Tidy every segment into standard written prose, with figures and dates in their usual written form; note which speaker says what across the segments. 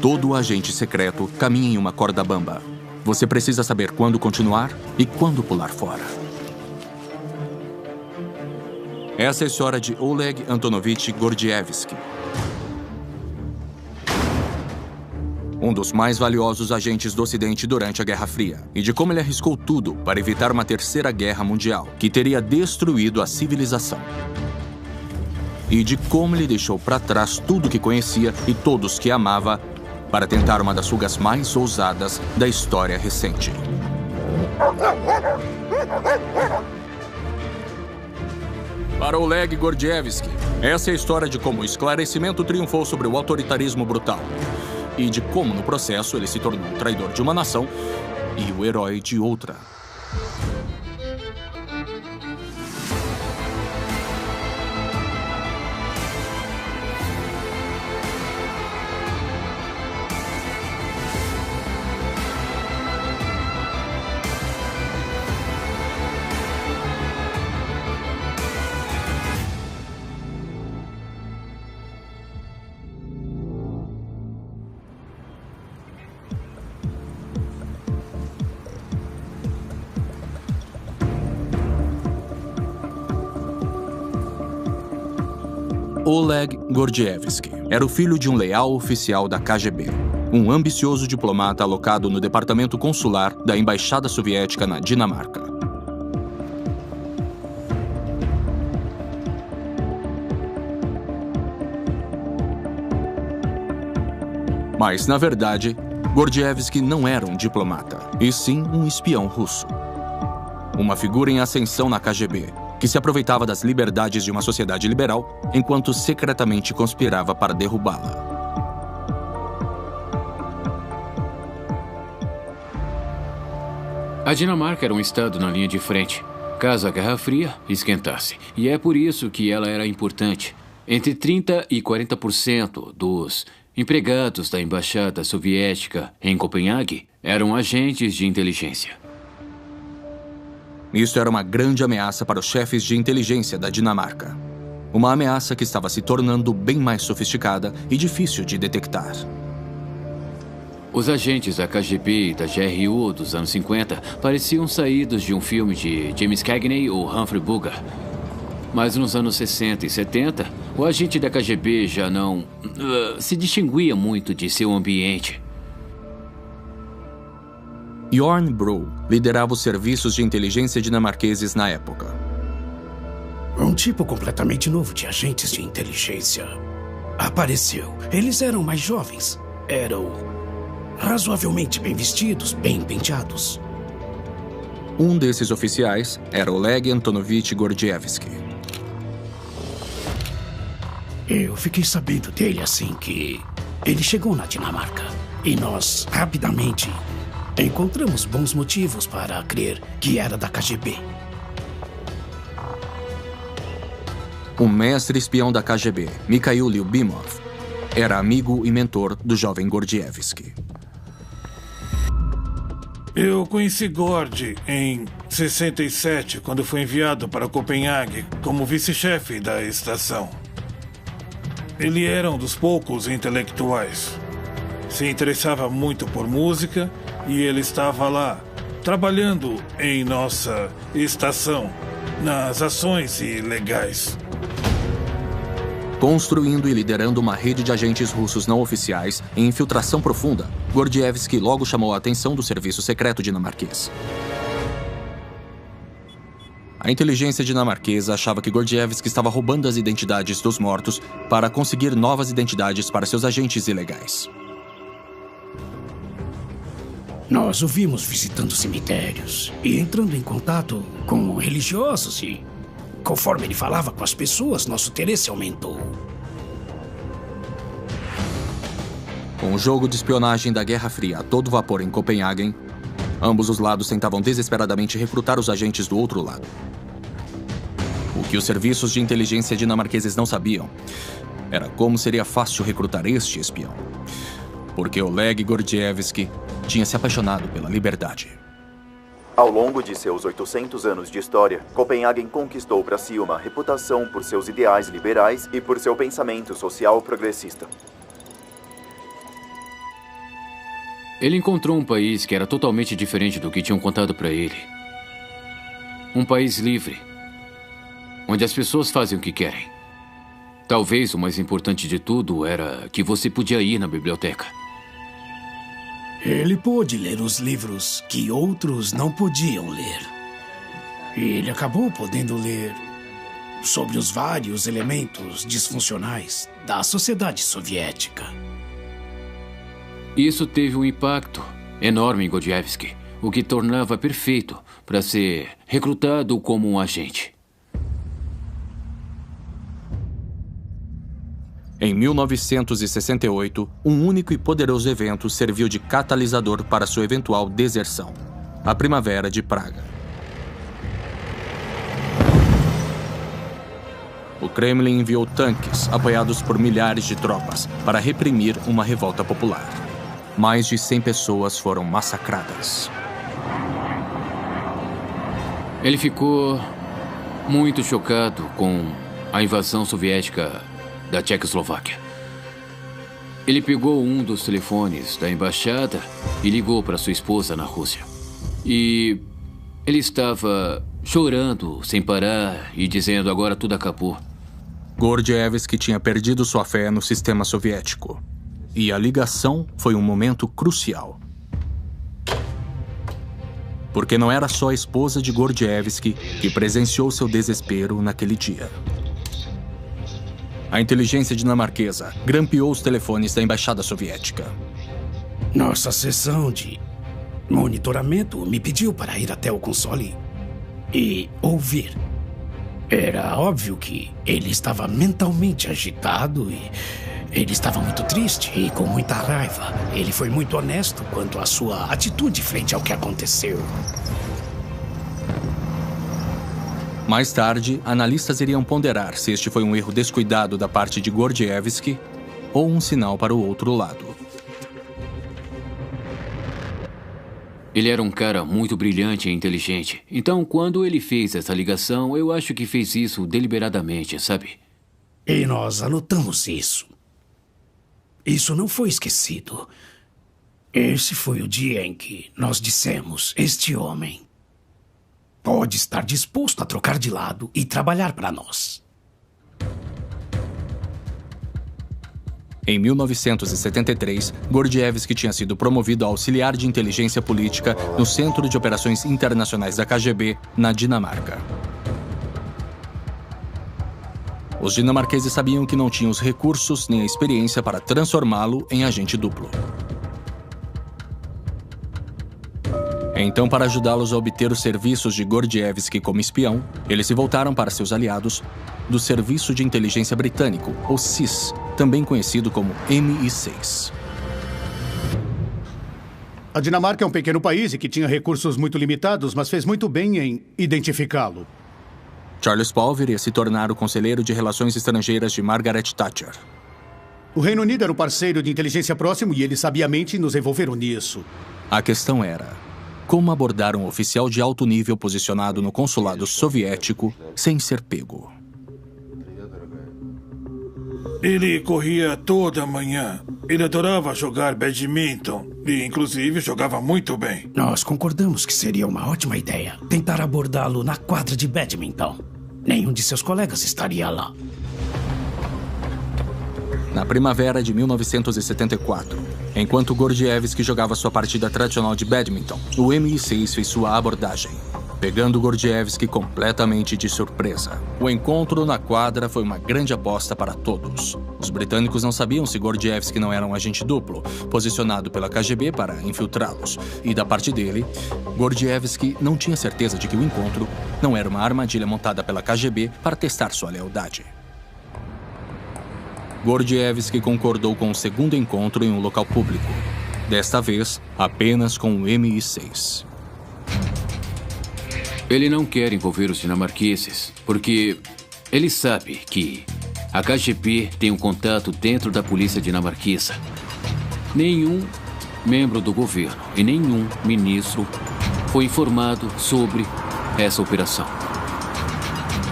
Speaker 1: Todo agente secreto caminha em uma corda bamba. Você precisa saber quando continuar e quando pular fora. Essa é a história de Oleg Antonovich Gordievsky, um dos mais valiosos agentes do Ocidente durante a Guerra Fria, e de como ele arriscou tudo para evitar uma terceira guerra mundial, que teria destruído a civilização. E de como ele deixou para trás tudo que conhecia e todos que amava para tentar uma das fugas mais ousadas da história recente. Para Oleg Gordievsky, essa é a história de como o esclarecimento triunfou sobre o autoritarismo brutal e de como, no processo, ele se tornou o traidor de uma nação e o herói de outra. Oleg Gordievsky era o filho de um leal oficial da KGB, um ambicioso diplomata alocado no departamento consular da Embaixada Soviética na Dinamarca. Mas, na verdade, Gordievsky não era um diplomata, e sim um espião russo. Uma figura em ascensão na KGB, que se aproveitava das liberdades de uma sociedade liberal, enquanto secretamente conspirava para derrubá-la.
Speaker 2: A Dinamarca era um estado na linha de frente, caso a Guerra Fria esquentasse. E é por isso que ela era importante. Entre 30% e 40% dos empregados da Embaixada Soviética em Copenhague eram agentes de inteligência.
Speaker 1: Isso era uma grande ameaça para os chefes de inteligência da Dinamarca. Uma ameaça que estava se tornando bem mais sofisticada e difícil de detectar.
Speaker 2: Os agentes da KGB e da GRU dos anos 50 pareciam saídos de um filme de James Cagney ou Humphrey Bogart. Mas nos anos 60 e 70, o agente da KGB já não se distinguia muito de seu ambiente.
Speaker 1: Jorn Bro liderava os serviços de inteligência dinamarqueses na época.
Speaker 3: Um tipo completamente novo de agentes de inteligência apareceu. Eles eram mais jovens. Eram razoavelmente bem vestidos, bem penteados.
Speaker 1: Um desses oficiais era Oleg Antonovich Gordievsky.
Speaker 3: Eu fiquei sabendo dele assim que ele chegou na Dinamarca. E nós, rapidamente, encontramos bons motivos para crer que era da KGB.
Speaker 1: O mestre espião da KGB, Mikhail Lyubimov, era amigo e mentor do jovem Gordievsky.
Speaker 4: Eu conheci Gord em 67, quando foi enviado para Copenhague como vice-chefe da estação. Ele era um dos poucos intelectuais. Se interessava muito por música e ele estava lá, trabalhando em nossa estação, nas ações ilegais.
Speaker 1: Construindo e liderando uma rede de agentes russos não oficiais em infiltração profunda, Gordievsky logo chamou a atenção do serviço secreto dinamarquês. A inteligência dinamarquesa achava que Gordievsky estava roubando as identidades dos mortos para conseguir novas identidades para seus agentes ilegais.
Speaker 3: Nós o vimos visitando cemitérios e entrando em contato com religiosos e, conforme ele falava com as pessoas, nosso interesse aumentou.
Speaker 1: Com o jogo de espionagem da Guerra Fria a todo vapor em Copenhagen, ambos os lados tentavam desesperadamente recrutar os agentes do outro lado. O que os serviços de inteligência dinamarqueses não sabiam era como seria fácil recrutar este espião. Porque Oleg Gordievsky tinha se apaixonado pela liberdade.
Speaker 5: Ao longo de seus 800 anos de história, Copenhagen conquistou para si uma reputação por seus ideais liberais e por seu pensamento social progressista.
Speaker 2: Ele encontrou um país que era totalmente diferente do que tinham contado para ele. Um país livre, onde as pessoas fazem o que querem. Talvez o mais importante de tudo era que você podia ir na biblioteca.
Speaker 3: Ele pôde ler os livros que outros não podiam ler. E ele acabou podendo ler sobre os vários elementos disfuncionais da sociedade soviética.
Speaker 2: Isso teve um impacto enorme em Gordievsky, o que tornava perfeito para ser recrutado como um agente.
Speaker 1: Em 1968, um único e poderoso evento serviu de catalisador para sua eventual deserção: a Primavera de Praga. O Kremlin enviou tanques, apoiados por milhares de tropas, para reprimir uma revolta popular. Mais de 100 pessoas foram massacradas.
Speaker 2: Ele ficou muito chocado com a invasão soviética da Tchecoslováquia. Ele pegou um dos telefones da embaixada e ligou para sua esposa na Rússia. E ele estava chorando sem parar e dizendo: agora tudo acabou.
Speaker 1: Gordievsky tinha perdido sua fé no sistema soviético. E a ligação foi um momento crucial. Porque não era só a esposa de Gordievsky que presenciou seu desespero naquele dia. A inteligência dinamarquesa grampeou os telefones da embaixada soviética.
Speaker 3: Nossa seção de monitoramento me pediu para ir até o console e ouvir. Era óbvio que ele estava mentalmente agitado e ele estava muito triste e com muita raiva. Ele foi muito honesto quanto à sua atitude frente ao que aconteceu.
Speaker 1: Mais tarde, analistas iriam ponderar se este foi um erro descuidado da parte de Gordievsky ou um sinal para o outro lado.
Speaker 2: Ele era um cara muito brilhante e inteligente. Então, quando ele fez essa ligação, eu acho que fez isso deliberadamente, sabe?
Speaker 3: E nós anotamos isso. Isso não foi esquecido. Esse foi o dia em que nós dissemos: este homem pode estar disposto a trocar de lado e trabalhar para nós.
Speaker 1: Em 1973, Gordievsky tinha sido promovido a auxiliar de inteligência política no Centro de Operações Internacionais da KGB, na Dinamarca. Os dinamarqueses sabiam que não tinham os recursos nem a experiência para transformá-lo em agente duplo. Então, para ajudá-los a obter os serviços de Gordievsky como espião, eles se voltaram para seus aliados do Serviço de Inteligência Britânico, ou SIS, também conhecido como MI6.
Speaker 6: A Dinamarca é um pequeno país e que tinha recursos muito limitados, mas fez muito bem em identificá-lo.
Speaker 1: Charles Paul viria se tornar o conselheiro de Relações Estrangeiras de Margaret Thatcher.
Speaker 6: O Reino Unido era um parceiro de inteligência próximo e eles sabiamente nos envolveram nisso.
Speaker 1: A questão era: como abordar um oficial de alto nível posicionado no consulado soviético sem ser pego?
Speaker 4: Ele corria toda manhã. Ele adorava jogar badminton e, inclusive, jogava muito bem.
Speaker 3: Nós concordamos que seria uma ótima ideia tentar abordá-lo na quadra de badminton. Nenhum de seus colegas estaria lá.
Speaker 1: Na primavera de 1974, enquanto Gordievsky jogava sua partida tradicional de badminton, o MI6 fez sua abordagem, pegando Gordievsky completamente de surpresa. O encontro na quadra foi uma grande aposta para todos. Os britânicos não sabiam se Gordievsky não era um agente duplo, posicionado pela KGB para infiltrá-los. E da parte dele, Gordievsky não tinha certeza de que o encontro não era uma armadilha montada pela KGB para testar sua lealdade. Gordievsky concordou com o segundo encontro em um local público. Desta vez, apenas com o MI6.
Speaker 2: Ele não quer envolver os dinamarqueses, porque ele sabe que a KGB tem um contato dentro da polícia dinamarquesa. Nenhum membro do governo e nenhum ministro foi informado sobre essa operação.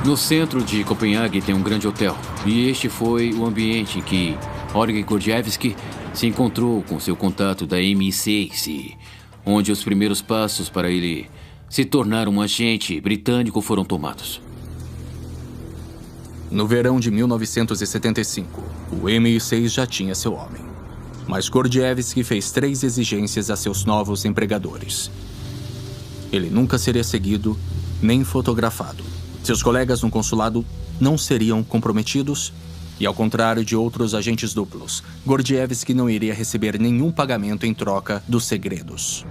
Speaker 2: No centro de Copenhague tem um grande hotel, e este foi o ambiente em que Olga Gordievsky se encontrou com seu contato da MI6, onde os primeiros passos para ele se tornar um agente britânico foram tomados.
Speaker 1: No verão de 1975, o MI6 já tinha seu homem. Mas Gordievsky fez 3 exigências a seus novos empregadores. Ele nunca seria seguido nem fotografado. Seus colegas no consulado não seriam comprometidos e, ao contrário de outros agentes duplos, Gordievsky não iria receber nenhum pagamento em troca dos segredos.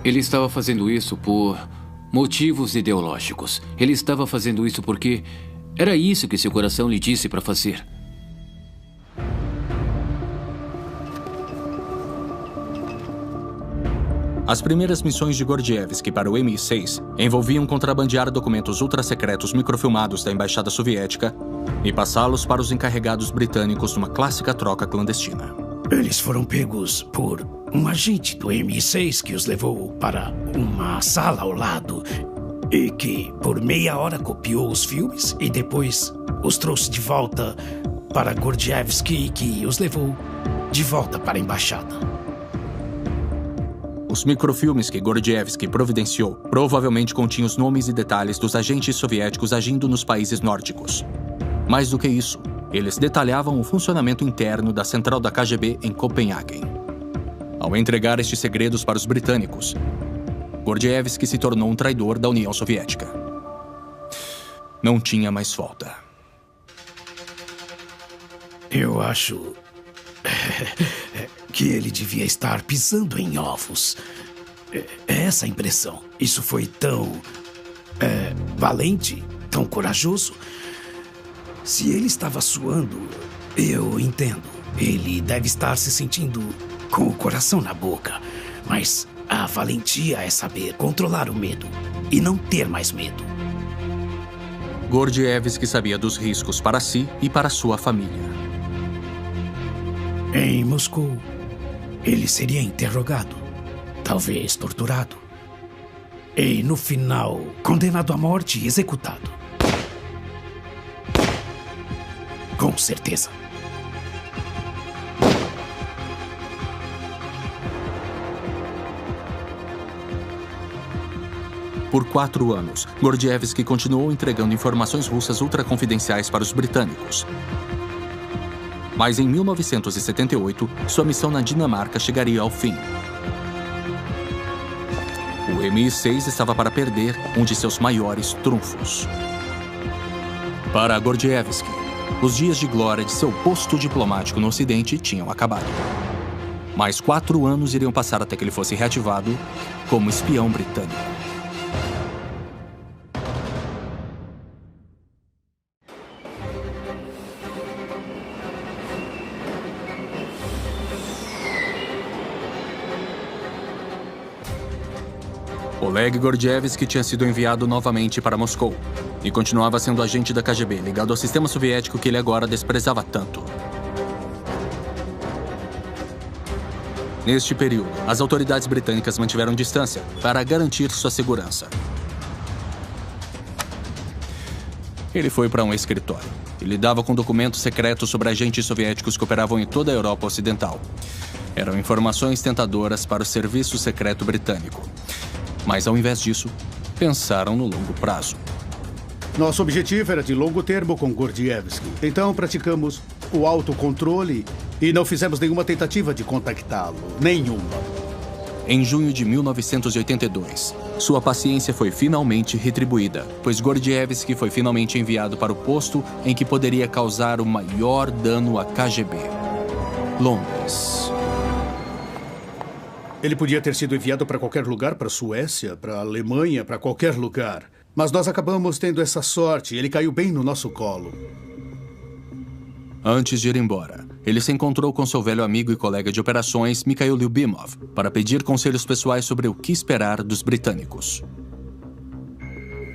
Speaker 2: Ele estava fazendo isso por motivos ideológicos. Ele estava fazendo isso porque era isso que seu coração lhe disse para fazer.
Speaker 1: As primeiras missões de Gordievsky para o MI6 envolviam contrabandear documentos ultrasecretos microfilmados da Embaixada Soviética e passá-los para os encarregados britânicos numa clássica troca clandestina.
Speaker 3: Eles foram pegos por um agente do MI6 que os levou para uma sala ao lado e que, por meia hora, copiou os filmes e depois os trouxe de volta para Gordievsky, que os levou de volta para a Embaixada.
Speaker 1: Os microfilmes que Gordievsky providenciou provavelmente continham os nomes e detalhes dos agentes soviéticos agindo nos países nórdicos. Mais do que isso, eles detalhavam o funcionamento interno da central da KGB em Copenhague. Ao entregar estes segredos para os britânicos, Gordievsky se tornou um traidor da União Soviética. Não tinha mais volta.
Speaker 3: Eu acho que ele devia estar pisando em ovos. É essa a impressão. Isso foi tão valente, tão corajoso. Se ele estava suando, eu entendo. Ele deve estar se sentindo com o coração na boca. Mas a valentia é saber controlar o medo e não ter mais medo.
Speaker 1: Gordievsky sabia dos riscos para si e para sua família.
Speaker 3: Em Moscou, ele seria interrogado, talvez torturado. E, no final, condenado à morte e executado. Com certeza.
Speaker 1: Por 4 anos, Gordievsky continuou entregando informações russas ultraconfidenciais para os britânicos. Mas em 1978, sua missão na Dinamarca chegaria ao fim. O MI6 estava para perder um de seus maiores trunfos. Para Gordievsky, os dias de glória de seu posto diplomático no Ocidente tinham acabado. Mais 4 anos iriam passar até que ele fosse reativado como espião britânico. Oleg Gordievsky tinha sido enviado novamente para Moscou e continuava sendo agente da KGB, ligado ao sistema soviético que ele agora desprezava tanto. Neste período, as autoridades britânicas mantiveram distância para garantir sua segurança. Ele foi para um escritório e lidava com documentos secretos sobre agentes soviéticos que operavam em toda a Europa Ocidental. Eram informações tentadoras para o serviço secreto britânico. Mas, ao invés disso, pensaram no longo prazo.
Speaker 6: Nosso objetivo era de longo termo com Gordievsky. Então, praticamos o autocontrole e não fizemos nenhuma tentativa de contactá-lo. Nenhuma.
Speaker 1: Em junho de 1982, sua paciência foi finalmente retribuída, pois Gordievsky foi finalmente enviado para o posto em que poderia causar o maior dano à KGB. Londres.
Speaker 6: Ele podia ter sido enviado para qualquer lugar, para a Suécia, para a Alemanha, para qualquer lugar. Mas nós acabamos tendo essa sorte. Ele caiu bem no nosso colo.
Speaker 1: Antes de ir embora, ele se encontrou com seu velho amigo e colega de operações, Mikhail Lyubimov, para pedir conselhos pessoais sobre o que esperar dos britânicos.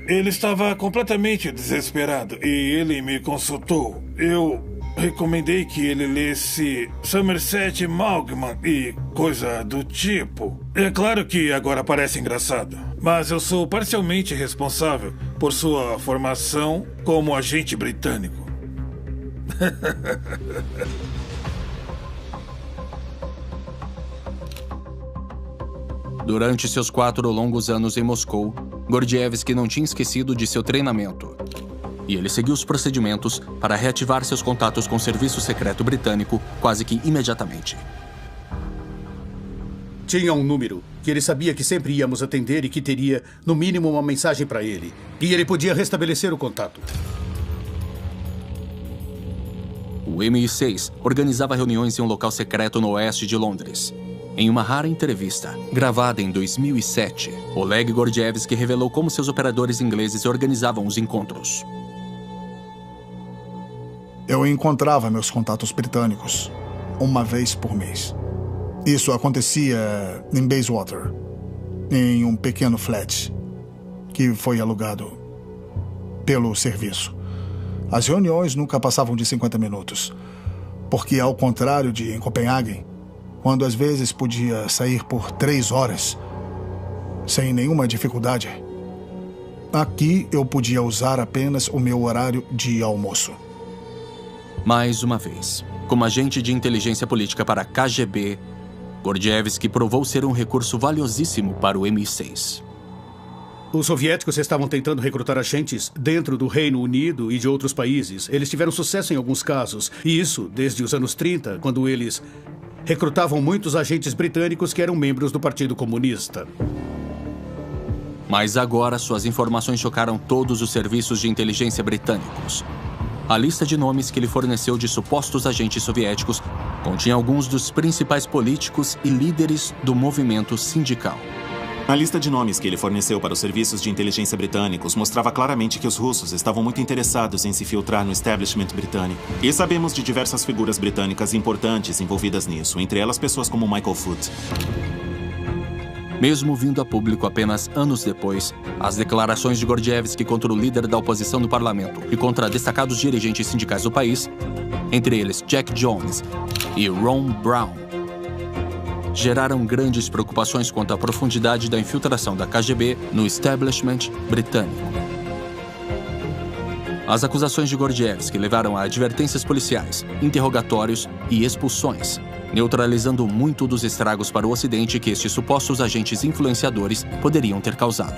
Speaker 4: Ele estava completamente desesperado e ele me consultou. Eu recomendei que ele lesse Somerset Maugham e coisa do tipo. É claro que agora parece engraçado, mas eu sou parcialmente responsável por sua formação como agente britânico.
Speaker 1: Durante seus 4 longos anos em Moscou, Gordievsky não tinha esquecido de seu treinamento. E ele seguiu os procedimentos para reativar seus contatos com o serviço secreto britânico quase que imediatamente.
Speaker 6: Tinha um número que ele sabia que sempre íamos atender e que teria, no mínimo, uma mensagem para ele. E ele podia restabelecer o contato.
Speaker 1: O MI6 organizava reuniões em um local secreto no oeste de Londres. Em uma rara entrevista, gravada em 2007, Oleg Gordievsky revelou como seus operadores ingleses organizavam os encontros.
Speaker 7: Eu encontrava meus contatos britânicos uma vez por mês. Isso acontecia em Bayswater, em um pequeno flat que foi alugado pelo serviço. As reuniões nunca passavam de 50 minutos, porque, ao contrário de em Copenhague, quando às vezes podia sair por 3 horas, sem nenhuma dificuldade, aqui eu podia usar apenas o meu horário de almoço.
Speaker 1: Mais uma vez, como agente de inteligência política para a KGB, Gordievsky provou ser um recurso valiosíssimo para o MI6.
Speaker 6: Os soviéticos estavam tentando recrutar agentes dentro do Reino Unido e de outros países. Eles tiveram sucesso em alguns casos, e isso desde os anos 30, quando eles recrutavam muitos agentes britânicos que eram membros do Partido Comunista.
Speaker 1: Mas agora suas informações chocaram todos os serviços de inteligência britânicos. A lista de nomes que ele forneceu de supostos agentes soviéticos continha alguns dos principais políticos e líderes do movimento sindical.
Speaker 8: A lista de nomes que ele forneceu para os serviços de inteligência britânicos mostrava claramente que os russos estavam muito interessados em se filtrar no establishment britânico. E sabemos de diversas figuras britânicas importantes envolvidas nisso, entre elas pessoas como Michael Foot.
Speaker 1: Mesmo vindo a público apenas anos depois, as declarações de Gordievsky contra o líder da oposição do parlamento e contra destacados dirigentes sindicais do país, entre eles Jack Jones e Ron Brown, geraram grandes preocupações quanto à profundidade da infiltração da KGB no establishment britânico. As acusações de Gordievsky levaram a advertências policiais, interrogatórios e expulsões, neutralizando muito dos estragos para o Ocidente que estes supostos agentes influenciadores poderiam ter causado.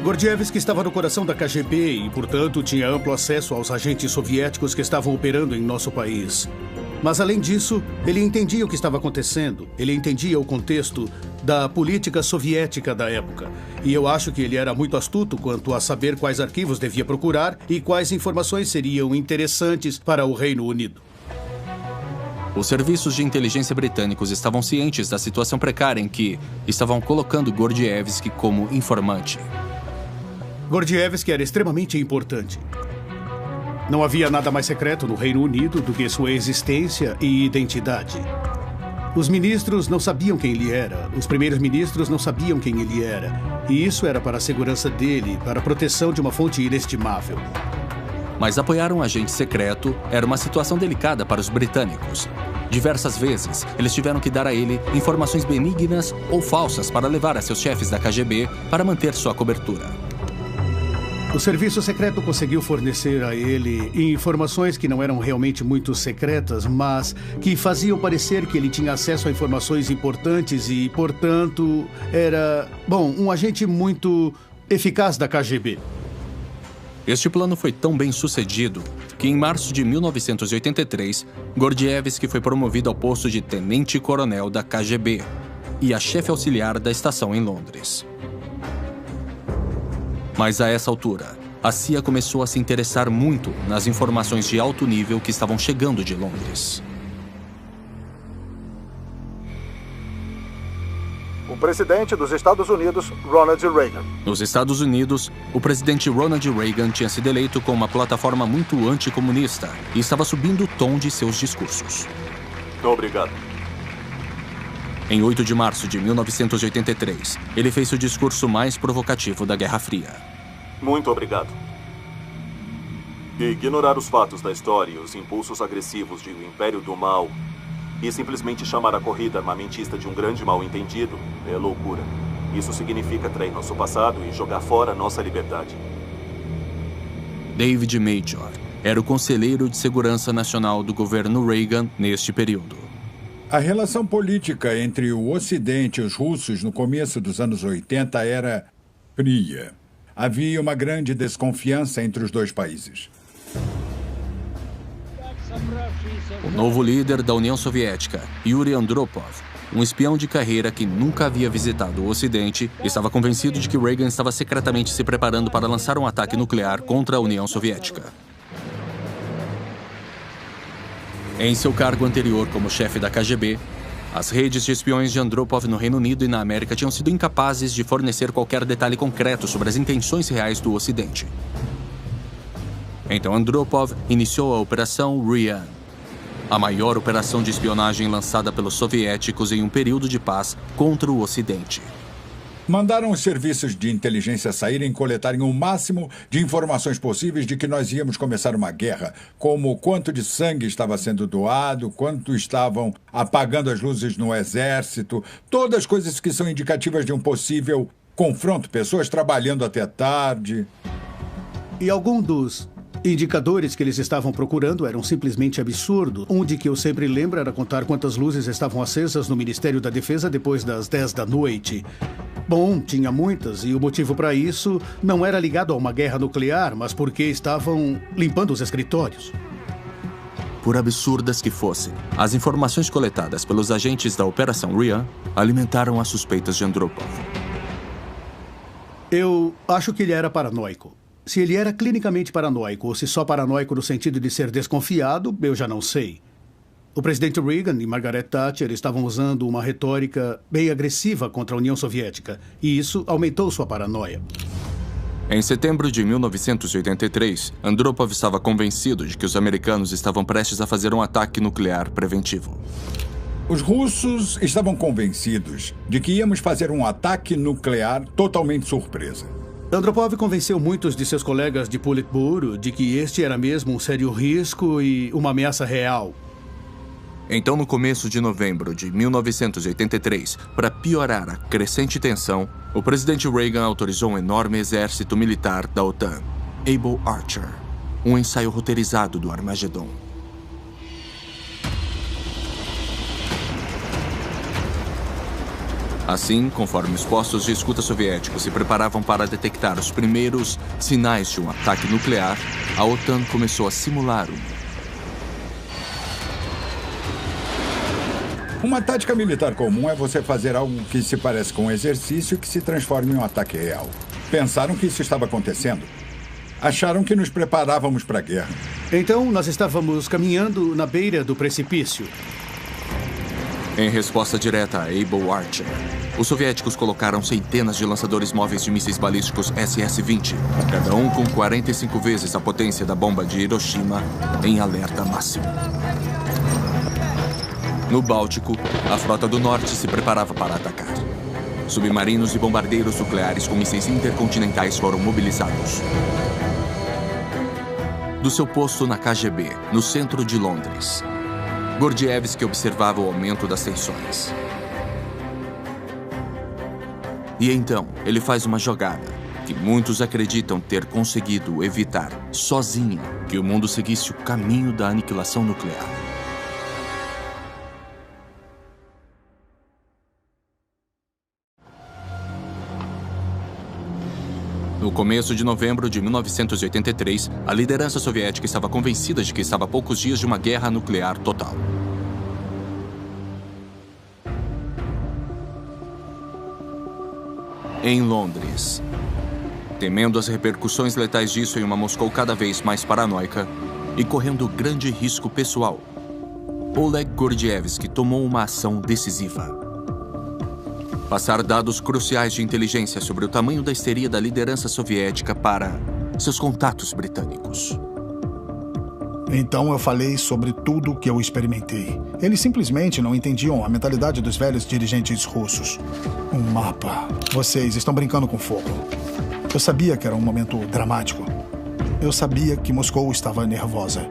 Speaker 6: Gordievsky estava no coração da KGB e, portanto, tinha amplo acesso aos agentes soviéticos que estavam operando em nosso país. Mas, além disso, ele entendia o que estava acontecendo. Ele entendia o contexto da política soviética da época. E eu acho que ele era muito astuto quanto a saber quais arquivos devia procurar e quais informações seriam interessantes para o Reino Unido.
Speaker 1: Os serviços de inteligência britânicos estavam cientes da situação precária em que estavam colocando Gordievsky como informante.
Speaker 6: Gordievsky era extremamente importante. Não havia nada mais secreto no Reino Unido do que sua existência e identidade. Os ministros não sabiam quem ele era. Os primeiros ministros não sabiam quem ele era. E isso era para a segurança dele, para a proteção de uma fonte inestimável.
Speaker 1: Mas apoiar um agente secreto era uma situação delicada para os britânicos. Diversas vezes, eles tiveram que dar a ele informações benignas ou falsas para levar a seus chefes da KGB para manter sua cobertura.
Speaker 6: O serviço secreto conseguiu fornecer a ele informações que não eram realmente muito secretas, mas que faziam parecer que ele tinha acesso a informações importantes e, portanto, era, um agente muito eficaz da KGB.
Speaker 1: Este plano foi tão bem sucedido que, em março de 1983, Gordievsky foi promovido ao posto de tenente-coronel da KGB e a chefe auxiliar da estação em Londres. Mas a essa altura, a CIA começou a se interessar muito nas informações de alto nível que estavam chegando de Londres.
Speaker 9: O presidente dos Estados Unidos, Ronald Reagan.
Speaker 1: Nos Estados Unidos, o presidente Ronald Reagan tinha sido eleito com uma plataforma muito anticomunista e estava subindo o tom de seus discursos.
Speaker 9: Obrigado.
Speaker 1: Em 8 de março de 1983, ele fez o discurso mais provocativo da Guerra Fria.
Speaker 9: Muito obrigado. Ignorar os fatos da história e os impulsos agressivos de o Império do Mal e simplesmente chamar a corrida armamentista de um grande mal-entendido é loucura. Isso significa trair nosso passado e jogar fora nossa liberdade.
Speaker 1: David Major era o conselheiro de segurança nacional do governo Reagan neste período.
Speaker 10: A relação política entre o Ocidente e os russos no começo dos anos 80 era fria. Havia uma grande desconfiança entre os dois países.
Speaker 1: O novo líder da União Soviética, Yuri Andropov, um espião de carreira que nunca havia visitado o Ocidente, estava convencido de que Reagan estava secretamente se preparando para lançar um ataque nuclear contra a União Soviética. Em seu cargo anterior como chefe da KGB, as redes de espiões de Andropov no Reino Unido e na América tinham sido incapazes de fornecer qualquer detalhe concreto sobre as intenções reais do Ocidente. Então Andropov iniciou a Operação Ryan, a maior operação de espionagem lançada pelos soviéticos em um período de paz contra o Ocidente.
Speaker 10: Mandaram os serviços de inteligência saírem e coletarem o máximo de informações possíveis de que nós íamos começar uma guerra, como quanto de sangue estava sendo doado, quanto estavam apagando as luzes no exército, todas as coisas que são indicativas de um possível confronto, pessoas trabalhando até tarde.
Speaker 6: E algum dos indicadores que eles estavam procurando eram simplesmente absurdos. Um de que eu sempre lembro era contar quantas luzes estavam acesas no Ministério da Defesa depois das 10 da noite. Bom, tinha muitas, e o motivo para isso não era ligado a uma guerra nuclear, mas porque estavam limpando os escritórios.
Speaker 1: Por absurdas que fossem, as informações coletadas pelos agentes da Operação Ryan alimentaram as suspeitas de Andropov.
Speaker 6: Eu acho que ele era paranoico. Se ele era clinicamente paranoico ou se só paranoico no sentido de ser desconfiado, eu já não sei. O presidente Reagan e Margaret Thatcher estavam usando uma retórica bem agressiva contra a União Soviética, e isso aumentou sua paranoia.
Speaker 1: Em setembro de 1983, Andropov estava convencido de que os americanos estavam prestes a fazer um ataque nuclear preventivo.
Speaker 10: Os russos estavam convencidos de que íamos fazer um ataque nuclear totalmente surpresa.
Speaker 6: Andropov convenceu muitos de seus colegas de Politburo de que este era mesmo um sério risco e uma ameaça real.
Speaker 1: Então, no começo de novembro de 1983, para piorar a crescente tensão, o presidente Reagan autorizou um enorme exército militar da OTAN, Able Archer, um ensaio roteirizado do Armagedon. Assim, conforme os postos de escuta soviéticos se preparavam para detectar os primeiros sinais de um ataque nuclear, a OTAN começou a simular um.
Speaker 10: Uma tática militar comum é você fazer algo que se parece com um exercício que se transforma em um ataque real. Pensaram que isso estava acontecendo. Acharam que nos preparávamos para a guerra.
Speaker 6: Então, nós estávamos caminhando na beira do precipício.
Speaker 1: Em resposta direta a Able Archer, os soviéticos colocaram centenas de lançadores móveis de mísseis balísticos SS-20, cada um com 45 vezes a potência da bomba de Hiroshima, em alerta máximo. No Báltico, a Frota do Norte se preparava para atacar. Submarinos e bombardeiros nucleares com mísseis intercontinentais foram mobilizados. Do seu posto na KGB, no centro de Londres, Gordievsky observava o aumento das tensões. E então, ele faz uma jogada que muitos acreditam ter conseguido evitar, sozinho, que o mundo seguisse o caminho da aniquilação nuclear. No começo de novembro de 1983, a liderança soviética estava convencida de que estava a poucos dias de uma guerra nuclear total. Em Londres, temendo as repercussões letais disso em uma Moscou cada vez mais paranoica e correndo grande risco pessoal, Oleg Gordievsky tomou uma ação decisiva. Passar dados cruciais de inteligência sobre o tamanho da histeria da liderança soviética para seus contatos britânicos.
Speaker 7: Então eu falei sobre tudo o que eu experimentei. Eles simplesmente não entendiam a mentalidade dos velhos dirigentes russos. Um mapa. Vocês estão brincando com fogo. Eu sabia que era um momento dramático. Eu sabia que Moscou estava nervosa.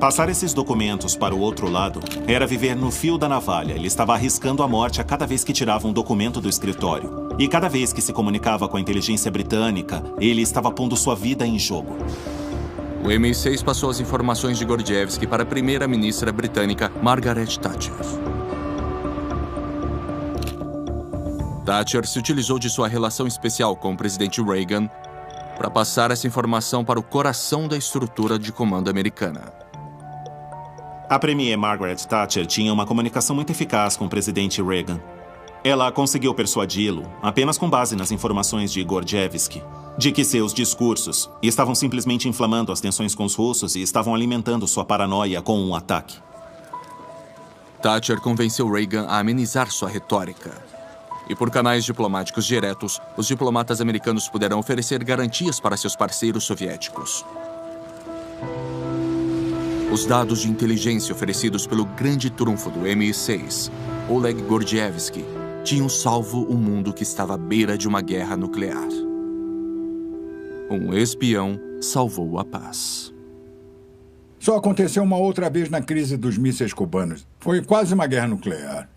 Speaker 8: Passar esses documentos para o outro lado era viver no fio da navalha. Ele estava arriscando a morte a cada vez que tirava um documento do escritório. E cada vez que se comunicava com a inteligência britânica, ele estava pondo sua vida em jogo.
Speaker 1: O MI6 passou as informações de Gordievsky para a primeira-ministra britânica Margaret Thatcher. Thatcher se utilizou de sua relação especial com o presidente Reagan para passar essa informação para o coração da estrutura de comando americana.
Speaker 8: A premier Margaret Thatcher tinha uma comunicação muito eficaz com o presidente Reagan. Ela conseguiu persuadi-lo, apenas com base nas informações de Gordievsky, de que seus discursos estavam simplesmente inflamando as tensões com os russos e estavam alimentando sua paranoia com um ataque.
Speaker 1: Thatcher convenceu Reagan a amenizar sua retórica. E por canais diplomáticos diretos, os diplomatas americanos puderam oferecer garantias para seus parceiros soviéticos. Os dados de inteligência oferecidos pelo grande trunfo do MI6, Oleg Gordievsky, tinham salvo o mundo que estava à beira de uma guerra nuclear. Um espião salvou a paz.
Speaker 10: Só aconteceu uma outra vez na crise dos mísseis cubanos. Foi quase uma guerra nuclear.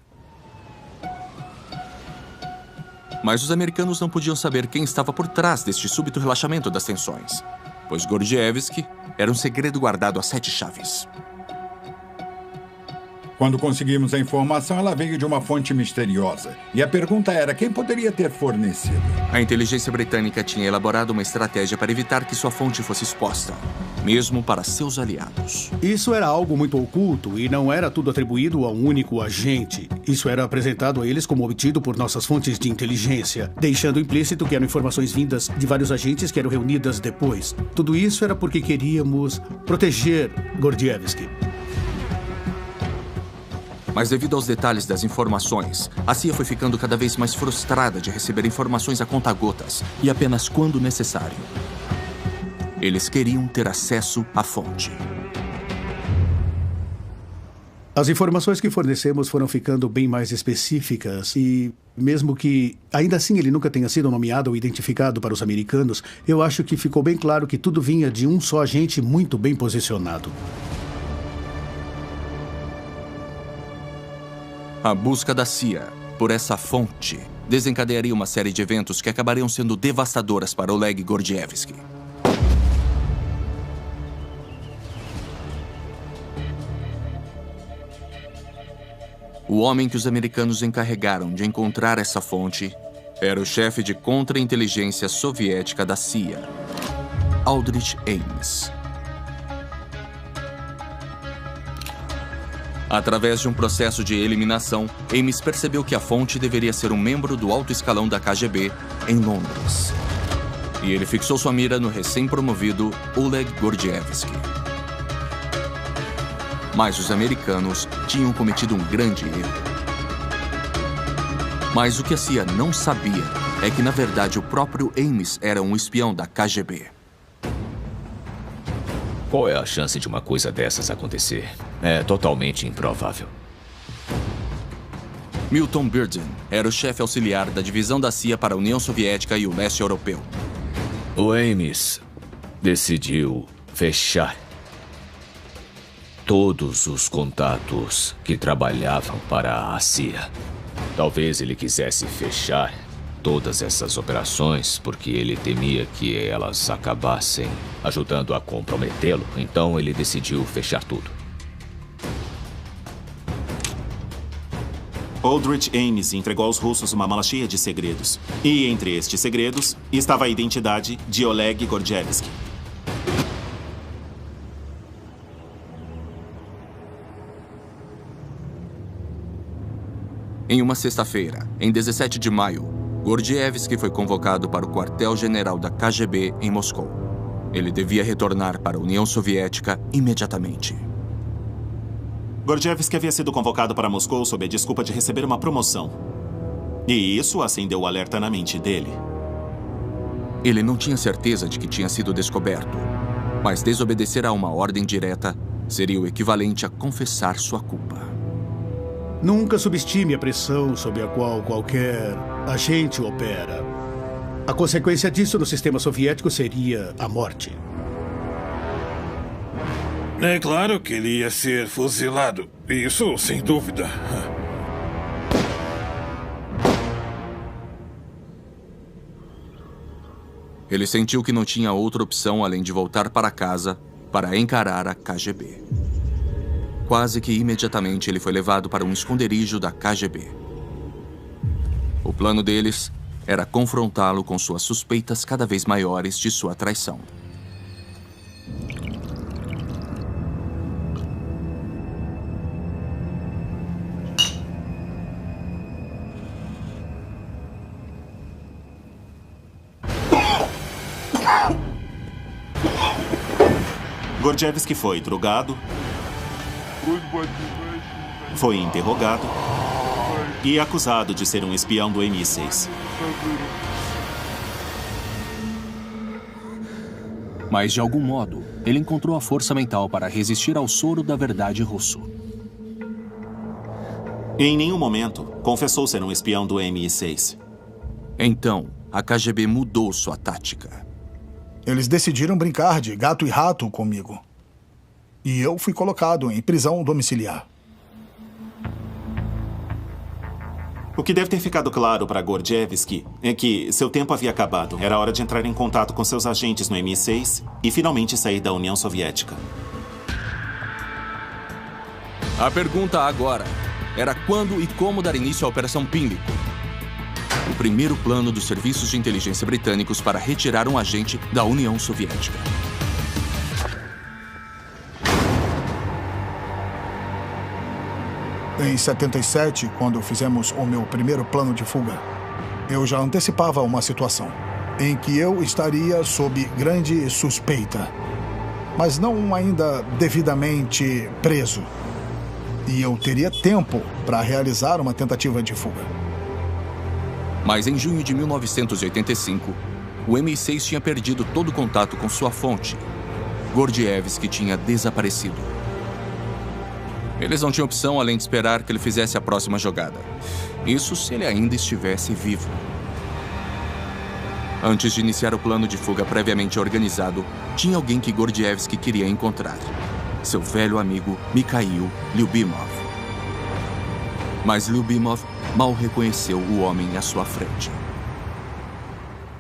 Speaker 1: Mas os americanos não podiam saber quem estava por trás deste súbito relaxamento das tensões, pois Gordievsky era um segredo guardado a 7 chaves.
Speaker 10: Quando conseguimos a informação, ela veio de uma fonte misteriosa. E a pergunta era, quem poderia ter fornecido?
Speaker 1: A inteligência britânica tinha elaborado uma estratégia para evitar que sua fonte fosse exposta, mesmo para seus aliados.
Speaker 6: Isso era algo muito oculto e não era tudo atribuído a um único agente. Isso era apresentado a eles como obtido por nossas fontes de inteligência, deixando implícito que eram informações vindas de vários agentes que eram reunidas depois. Tudo isso era porque queríamos proteger Gordievsky.
Speaker 1: Mas devido aos detalhes das informações, a CIA foi ficando cada vez mais frustrada de receber informações a conta-gotas e apenas quando necessário. Eles queriam ter acesso à fonte.
Speaker 6: As informações que fornecemos foram ficando bem mais específicas e, mesmo que ainda assim ele nunca tenha sido nomeado ou identificado para os americanos, eu acho que ficou bem claro que tudo vinha de um só agente muito bem posicionado.
Speaker 1: A busca da CIA por essa fonte desencadearia uma série de eventos que acabariam sendo devastadoras para Oleg Gordievsky. O homem que os americanos encarregaram de encontrar essa fonte era o chefe de contra-inteligência soviética da CIA, Aldrich Ames. Através de um processo de eliminação, Ames percebeu que a fonte deveria ser um membro do alto escalão da KGB em Londres. E ele fixou sua mira no recém-promovido Oleg Gordievsky. Mas os americanos tinham cometido um grande erro. Mas o que a CIA não sabia é que, na verdade, o próprio Ames era um espião da KGB.
Speaker 11: Qual é a chance de uma coisa dessas acontecer? É totalmente improvável.
Speaker 1: Milton Burden era o chefe auxiliar da divisão da CIA para a União Soviética e o leste europeu.
Speaker 11: O Ames decidiu fechar todos os contatos que trabalhavam para a CIA. Talvez ele quisesse fechar todas essas operações porque ele temia que elas acabassem ajudando a comprometê-lo. Então ele decidiu fechar tudo.
Speaker 8: Aldrich Ames entregou aos russos uma mala cheia de segredos. E entre estes segredos estava a identidade de Oleg Gordievsky.
Speaker 1: Em uma sexta-feira, em 17 de maio, Gordievsky foi convocado para o quartel-general da KGB em Moscou. Ele devia retornar para a União Soviética imediatamente.
Speaker 8: Gordievsky havia sido convocado para Moscou sob a desculpa de receber uma promoção. E isso acendeu o alerta na mente dele.
Speaker 1: Ele não tinha certeza de que tinha sido descoberto, mas desobedecer a uma ordem direta seria o equivalente a confessar sua culpa.
Speaker 6: Nunca subestime a pressão sob a qual qualquer agente opera. A consequência disso no sistema soviético seria a morte.
Speaker 4: É claro que ele ia ser fuzilado. Isso, sem dúvida.
Speaker 1: Ele sentiu que não tinha outra opção além de voltar para casa para encarar a KGB. Quase que imediatamente ele foi levado para um esconderijo da KGB. O plano deles era confrontá-lo com suas suspeitas cada vez maiores de sua traição.
Speaker 8: Gordievsky foi drogado, foi interrogado e acusado de ser um espião do MI6.
Speaker 1: Mas, de algum modo, ele encontrou a força mental para resistir ao soro da verdade russo.
Speaker 8: Em nenhum momento confessou ser um espião do MI6.
Speaker 1: Então, a KGB mudou sua tática.
Speaker 7: Eles decidiram brincar de gato e rato comigo. E eu fui colocado em prisão domiciliar.
Speaker 8: O que deve ter ficado claro para Gordievsky é que seu tempo havia acabado. Era hora de entrar em contato com seus agentes no MI6 e finalmente sair da União Soviética.
Speaker 1: A pergunta agora era quando e como dar início à Operação Pínlico. O primeiro plano dos serviços de inteligência britânicos para retirar um agente da União Soviética.
Speaker 7: Em 77, quando fizemos o meu primeiro plano de fuga, eu já antecipava uma situação em que eu estaria sob grande suspeita, mas não ainda devidamente preso. E eu teria tempo para realizar uma tentativa de fuga.
Speaker 1: Mas em junho de 1985, o MI6 tinha perdido todo contato com sua fonte. Gordievsky tinha desaparecido. Eles não tinham opção além de esperar que ele fizesse a próxima jogada. Isso se ele ainda estivesse vivo. Antes de iniciar o plano de fuga previamente organizado, tinha alguém que Gordievsky queria encontrar. Seu velho amigo Mikhail Lyubimov. Mas Lyubimov mal reconheceu o homem à sua frente.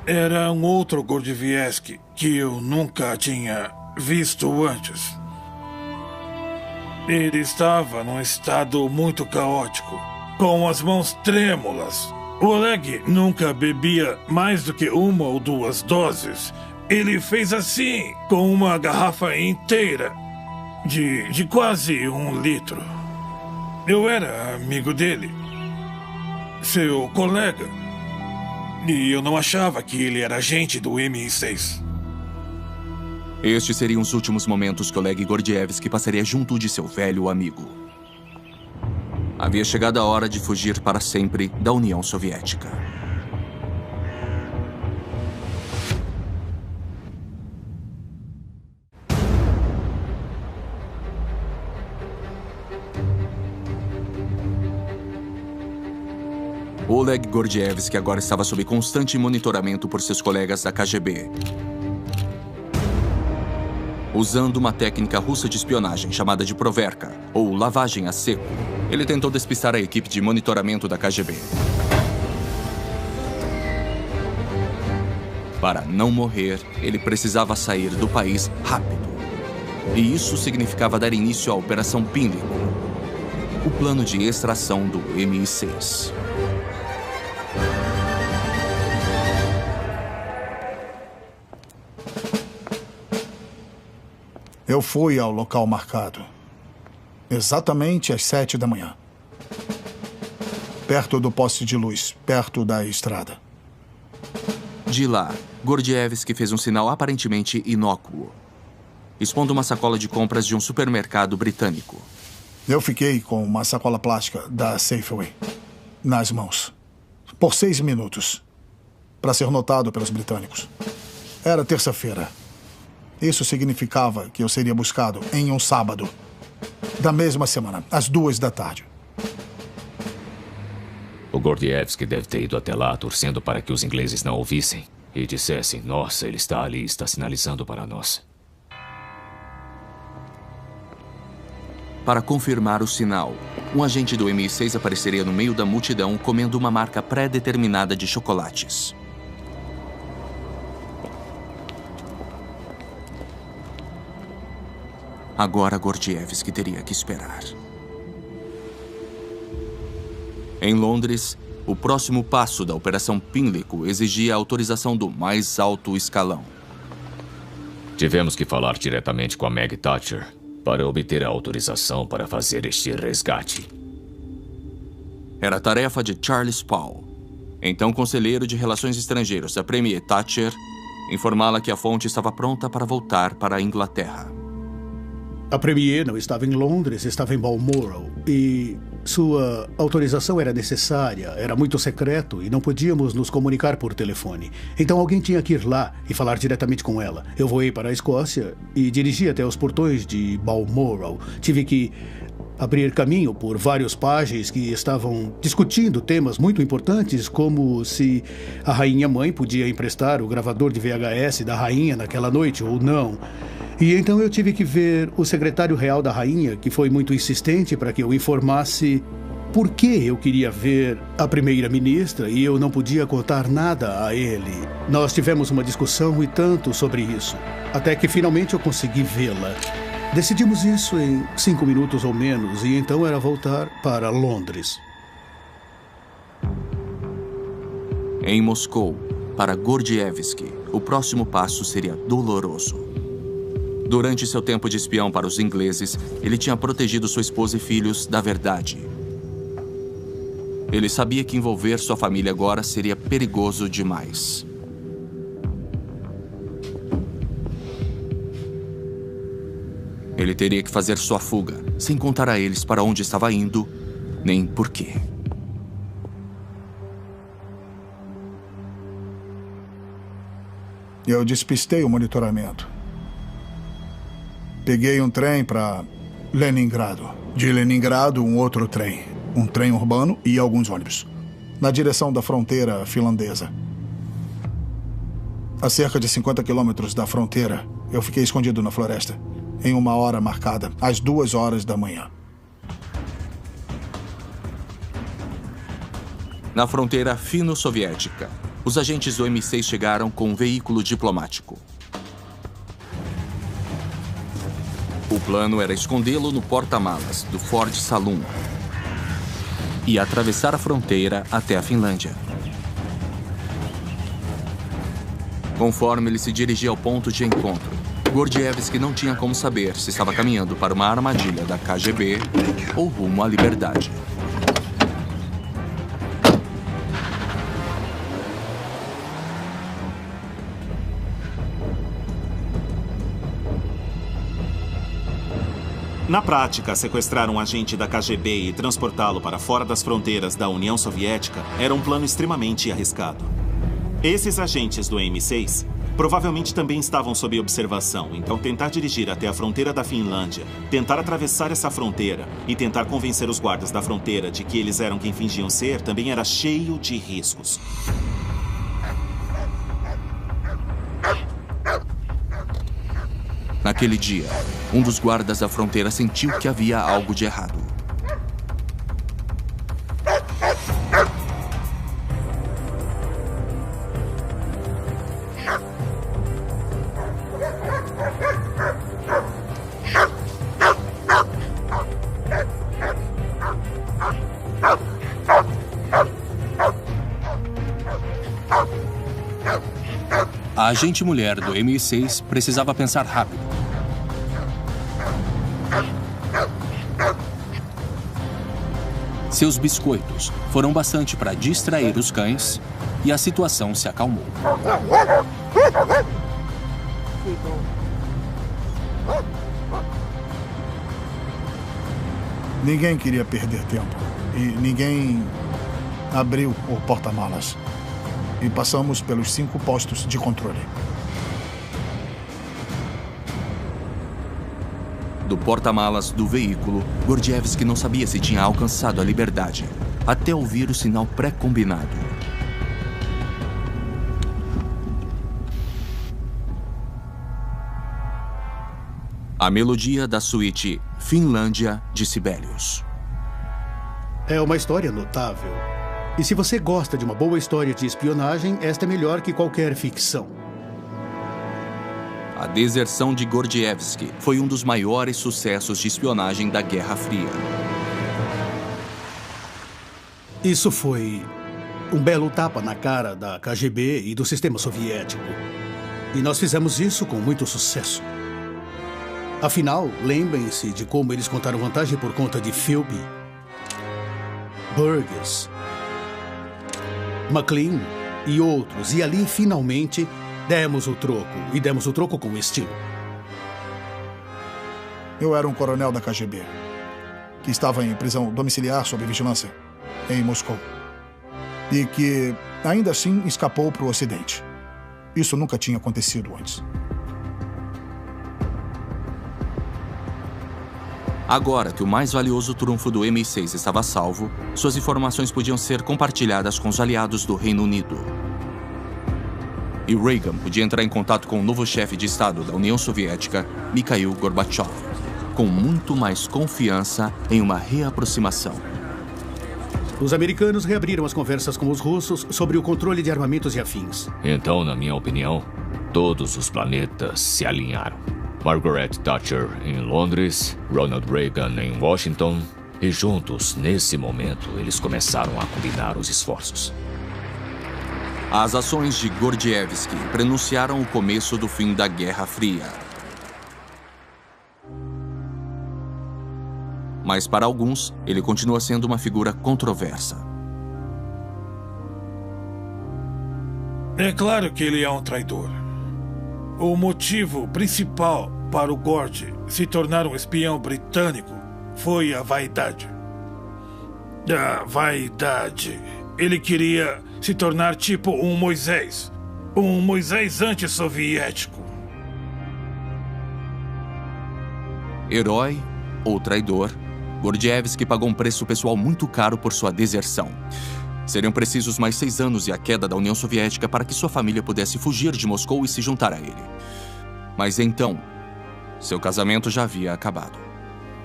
Speaker 4: Era um outro Gordievsky que eu nunca tinha visto antes. Ele estava num estado muito caótico, com as mãos trêmulas. O Oleg nunca bebia mais do que 1 ou 2 doses. Ele fez assim, com uma garrafa inteira, de quase 1 litro. Eu era amigo dele, seu colega, e eu não achava que ele era agente do MI6.
Speaker 1: Estes seriam os últimos momentos que Oleg Gordievsky passaria junto de seu velho amigo. Havia chegado a hora de fugir para sempre da União Soviética. Oleg Gordievsky agora estava sob constante monitoramento por seus colegas da KGB. Usando uma técnica russa de espionagem chamada de proverka, ou lavagem a seco, ele tentou despistar a equipe de monitoramento da KGB. Para não morrer, ele precisava sair do país rápido. E isso significava dar início à Operação Pínlico, o plano de extração do MI6.
Speaker 7: Eu fui ao local marcado, exatamente às 7 da manhã. Perto do poste de luz, perto da estrada.
Speaker 1: De lá, Gordievsky fez um sinal aparentemente inócuo, expondo uma sacola de compras de um supermercado britânico.
Speaker 7: Eu fiquei com uma sacola plástica da Safeway nas mãos, por 6 minutos, para ser notado pelos britânicos. Era terça-feira. Isso significava que eu seria buscado em um sábado, da mesma semana, às 2 da tarde.
Speaker 11: O Gordievsky deve ter ido até lá torcendo para que os ingleses não ouvissem e dissessem: nossa, ele está ali, está sinalizando para nós.
Speaker 1: Para confirmar o sinal, um agente do MI6 apareceria no meio da multidão comendo uma marca pré-determinada de chocolates. Agora Gordievsky teria que esperar. Em Londres, o próximo passo da Operação Pimlico exigia a autorização do mais alto escalão.
Speaker 11: Tivemos que falar diretamente com a Meg Thatcher para obter a autorização para fazer este resgate.
Speaker 1: Era tarefa de Charles Paul, então conselheiro de Relações Estrangeiras da Premier Thatcher, informá-la que a fonte estava pronta para voltar para a Inglaterra.
Speaker 6: A Premier não estava em Londres, estava em Balmoral, e sua autorização era necessária, era muito secreto e não podíamos nos comunicar por telefone. Então alguém tinha que ir lá e falar diretamente com ela. Eu voei para a Escócia e dirigi até os portões de Balmoral. Tive que abrir caminho por vários pajes que estavam discutindo temas muito importantes, como se a rainha-mãe podia emprestar o gravador de VHS da rainha naquela noite ou não. E então eu tive que ver o secretário real da rainha, que foi muito insistente para que eu informasse por que eu queria ver a primeira-ministra e eu não podia contar nada a ele. Nós tivemos uma discussão e tanto sobre isso, até que finalmente eu consegui vê-la. Decidimos isso em 5 minutos ou menos, e então era voltar para Londres.
Speaker 1: Em Moscou, para Gordievsky, o próximo passo seria doloroso. Durante seu tempo de espião para os ingleses, ele tinha protegido sua esposa e filhos da verdade. Ele sabia que envolver sua família agora seria perigoso demais. Ele teria que fazer sua fuga, sem contar a eles para onde estava indo, nem por quê.
Speaker 7: Eu despistei o monitoramento. Peguei um trem para Leningrado. De Leningrado, um outro trem. Um trem urbano e alguns ônibus. Na direção da fronteira finlandesa. A cerca de 50 quilômetros da fronteira, eu fiquei escondido na floresta. Em uma hora marcada, às 2 horas da manhã.
Speaker 1: Na fronteira fino-soviética, os agentes do M6 chegaram com um veículo diplomático. O plano era escondê-lo no porta-malas do Ford Saloon e atravessar a fronteira até a Finlândia. Conforme ele se dirigia ao ponto de encontro, Gordievsky não tinha como saber se estava caminhando para uma armadilha da KGB ou rumo à liberdade.
Speaker 8: Na prática, sequestrar um agente da KGB e transportá-lo para fora das fronteiras da União Soviética era um plano extremamente arriscado. Esses agentes do M6 provavelmente também estavam sob observação, então tentar dirigir até a fronteira da Finlândia, tentar atravessar essa fronteira e tentar convencer os guardas da fronteira de que eles eram quem fingiam ser também era cheio de riscos.
Speaker 1: Naquele dia, um dos guardas da fronteira sentiu que havia algo de errado. A agente mulher do MI6 precisava pensar rápido. Seus biscoitos foram bastante para distrair os cães e a situação se acalmou.
Speaker 7: Ninguém queria perder tempo e ninguém abriu o porta-malas. E passamos pelos 5 postos de controle.
Speaker 1: Do porta-malas do veículo, Gordievsky não sabia se tinha alcançado a liberdade, até ouvir o sinal pré-combinado. A melodia da suíte Finlândia de Sibelius.
Speaker 6: É uma história notável. E se você gosta de uma boa história de espionagem, esta é melhor que qualquer ficção.
Speaker 1: A deserção de Gordievsky foi um dos maiores sucessos de espionagem da Guerra Fria.
Speaker 6: Isso foi um belo tapa na cara da KGB e do sistema soviético. E nós fizemos isso com muito sucesso. Afinal, lembrem-se de como eles contaram vantagem por conta de Philby, Burgess, McLean e outros. E ali, finalmente, demos o troco. E demos o troco com estilo.
Speaker 7: Eu era um coronel da KGB, que estava em prisão domiciliar sob vigilância em Moscou. E que, ainda assim, escapou para o Ocidente. Isso nunca tinha acontecido antes.
Speaker 1: Agora que o mais valioso trunfo do MI6 estava salvo, suas informações podiam ser compartilhadas com os aliados do Reino Unido. E Reagan podia entrar em contato com o novo chefe de Estado da União Soviética, Mikhail Gorbachev, com muito mais confiança em uma reaproximação.
Speaker 6: Os americanos reabriram as conversas com os russos sobre o controle de armamentos e afins.
Speaker 11: Então, na minha opinião, todos os planetas se alinharam. Margaret Thatcher em Londres, Ronald Reagan em Washington, e juntos, nesse momento, eles começaram a combinar os esforços.
Speaker 1: As ações de Gordievsky prenunciaram o começo do fim da Guerra Fria. Mas para alguns, ele continua sendo uma figura controversa.
Speaker 4: É claro que ele é um traidor. O motivo principal para o Gordy se tornar um espião britânico foi a vaidade. A vaidade. Ele queria se tornar tipo um Moisés anti-soviético.
Speaker 1: Herói ou traidor, Gordievsky pagou um preço pessoal muito caro por sua deserção. Seriam precisos mais 6 anos e a queda da União Soviética para que sua família pudesse fugir de Moscou e se juntar a ele. Mas então, seu casamento já havia acabado.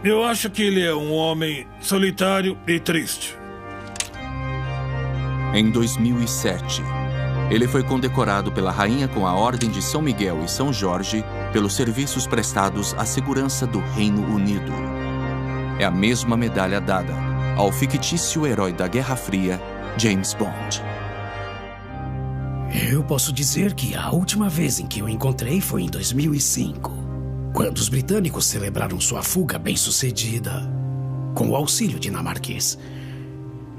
Speaker 4: Eu acho que ele é um homem solitário e triste.
Speaker 1: Em 2007, ele foi condecorado pela rainha com a Ordem de São Miguel e São Jorge pelos serviços prestados à segurança do Reino Unido. É a mesma medalha dada ao fictício herói da Guerra Fria, James Bond.
Speaker 3: Eu posso dizer que a última vez em que o encontrei foi em 2005, quando os britânicos celebraram sua fuga bem-sucedida, com o auxílio dinamarquês.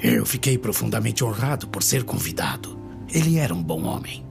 Speaker 3: Eu fiquei profundamente honrado por ser convidado. Ele era um bom homem.